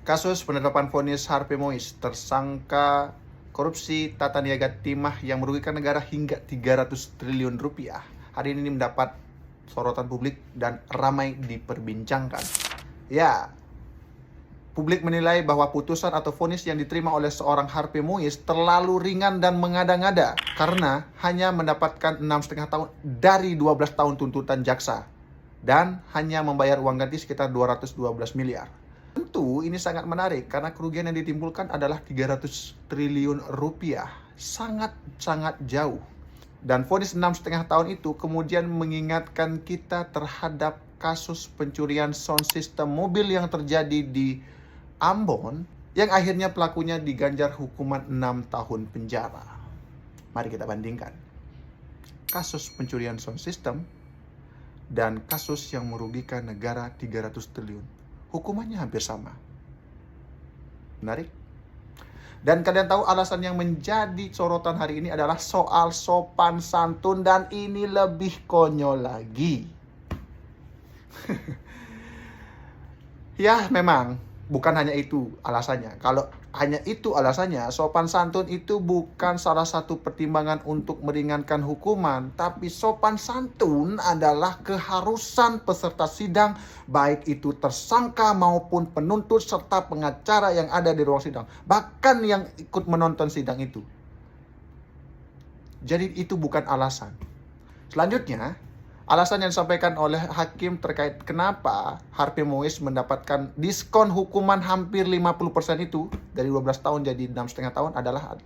Kasus penetapan vonis Harvey Mois, tersangka korupsi tata niaga timah yang merugikan negara hingga 300 triliun rupiah, hari ini mendapat sorotan publik dan ramai diperbincangkan. Ya, publik menilai bahwa putusan atau vonis yang diterima oleh seorang Harvey Mois terlalu ringan dan mengada-ngada karena hanya mendapatkan 6,5 tahun dari 12 tahun tuntutan jaksa dan hanya membayar uang ganti sekitar 212 miliar. Tentu ini sangat menarik karena kerugian yang ditimbulkan adalah 300 triliun rupiah. Sangat-sangat jauh. Dan vonis 6,5 tahun itu kemudian mengingatkan kita terhadap kasus pencurian sound system mobil yang terjadi di Ambon, yang akhirnya pelakunya diganjar hukuman 6 tahun penjara. Mari kita bandingkan kasus pencurian sound system dan kasus yang merugikan negara 300 triliun. Hukumannya hampir sama. Menarik? Dan kalian tahu alasan yang menjadi sorotan hari ini adalah soal sopan santun, dan ini lebih konyol lagi. Ya, memang bukan hanya itu alasannya. Kalau hanya itu alasannya, sopan santun itu bukan salah satu pertimbangan untuk meringankan hukuman, tapi sopan santun adalah keharusan peserta sidang, baik itu tersangka maupun penuntut serta pengacara yang ada di ruang sidang, bahkan yang ikut menonton sidang itu. Jadi itu bukan alasan. Selanjutnya, alasan yang disampaikan oleh hakim terkait kenapa Harvey Mois mendapatkan diskon hukuman hampir 50% itu, dari 12 tahun jadi 6,5 tahun, adalah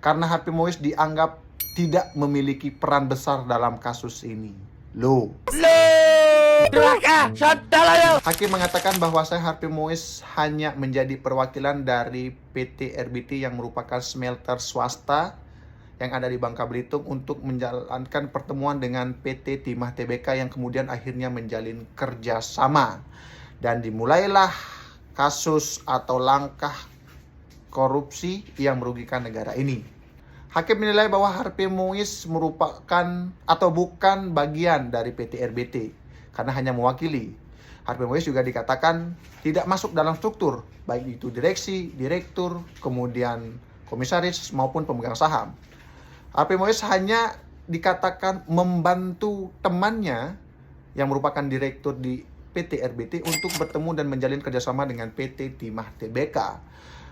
karena Harvey Mois dianggap tidak memiliki peran besar dalam kasus ini. Hakim mengatakan bahwa Harvey Mois hanya menjadi perwakilan dari PT RBT yang merupakan smelter swasta yang ada di Bangka Belitung untuk menjalankan pertemuan dengan PT Timah Tbk yang kemudian akhirnya menjalin kerjasama. Dan dimulailah kasus atau langkah korupsi yang merugikan negara ini. Hakim menilai bahwa Harvey Mois merupakan atau bukan bagian dari PT RBT karena hanya mewakili. Harvey Mois juga dikatakan tidak masuk dalam struktur, baik itu direksi, direktur, kemudian komisaris maupun pemegang saham. Harvey Mois hanya dikatakan membantu temannya yang merupakan direktur di PT RBT untuk bertemu dan menjalin kerjasama dengan PT Timah Tbk.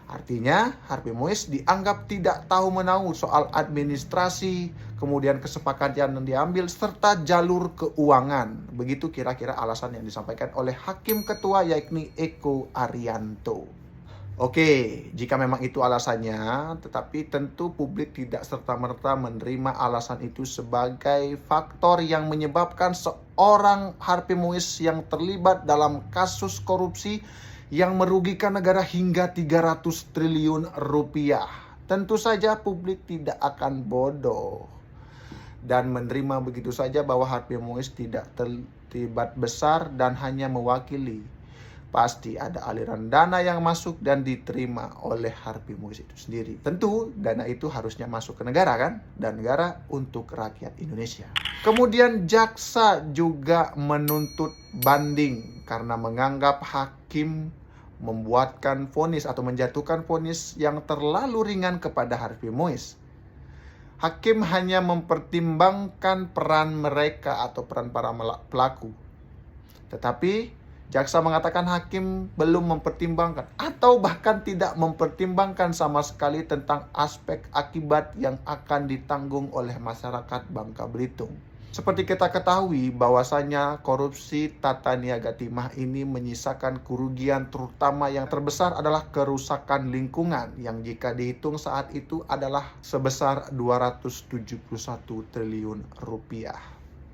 Artinya Harvey Mois dianggap tidak tahu menahu soal administrasi, kemudian kesepakatan yang diambil, serta jalur keuangan. Begitu kira-kira alasan yang disampaikan oleh Hakim Ketua, yakni Eko Arianto. Oke, jika memang itu alasannya, tetapi tentu publik tidak serta-merta menerima alasan itu sebagai faktor yang menyebabkan seorang Harvey Mois yang terlibat dalam kasus korupsi yang merugikan negara hingga 300 triliun rupiah. Tentu saja publik tidak akan bodoh dan menerima begitu saja bahwa Harvey Mois tidak terlibat besar dan hanya mewakili. Pasti ada aliran dana yang masuk dan diterima oleh Harvey Mois itu sendiri. Tentu dana itu harusnya masuk ke negara kan? Dan negara untuk rakyat Indonesia. Kemudian jaksa juga menuntut banding karena menganggap hakim membuatkan vonis atau menjatuhkan vonis yang terlalu ringan kepada Harvey Mois. Hakim hanya mempertimbangkan peran mereka atau peran para pelaku. Tetapi jaksa mengatakan hakim belum mempertimbangkan atau bahkan tidak mempertimbangkan sama sekali tentang aspek akibat yang akan ditanggung oleh masyarakat Bangka Belitung. Seperti kita ketahui bahwasanya korupsi tata niaga timah ini menyisakan kerugian, terutama yang terbesar adalah kerusakan lingkungan yang jika dihitung saat itu adalah sebesar 271 triliun rupiah.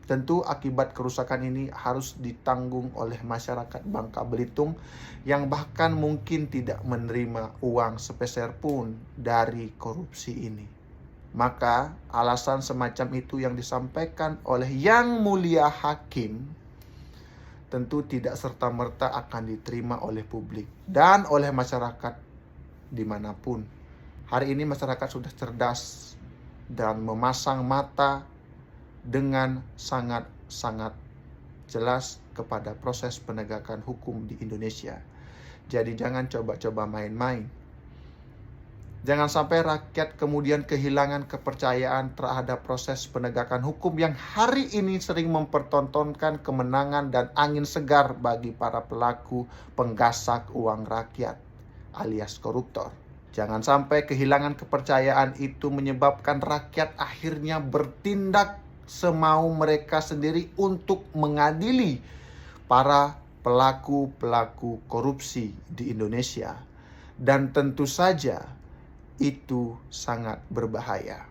Tentu akibat kerusakan ini harus ditanggung oleh masyarakat Bangka Belitung yang bahkan mungkin tidak menerima uang sepeser pun dari korupsi ini. Maka alasan semacam itu yang disampaikan oleh Yang Mulia Hakim tentu tidak serta-merta akan diterima oleh publik dan oleh masyarakat dimanapun. Hari ini masyarakat sudah cerdas dan memasang mata dengan sangat-sangat jelas kepada proses penegakan hukum di Indonesia. Jadi jangan coba-coba main-main. Jangan sampai rakyat kemudian kehilangan kepercayaan terhadap proses penegakan hukum yang hari ini sering mempertontonkan kemenangan dan angin segar bagi para pelaku penggasak uang rakyat alias koruptor. Jangan sampai kehilangan kepercayaan itu menyebabkan rakyat akhirnya bertindak semau mereka sendiri untuk mengadili para pelaku-pelaku korupsi di Indonesia. Dan tentu saja itu sangat berbahaya.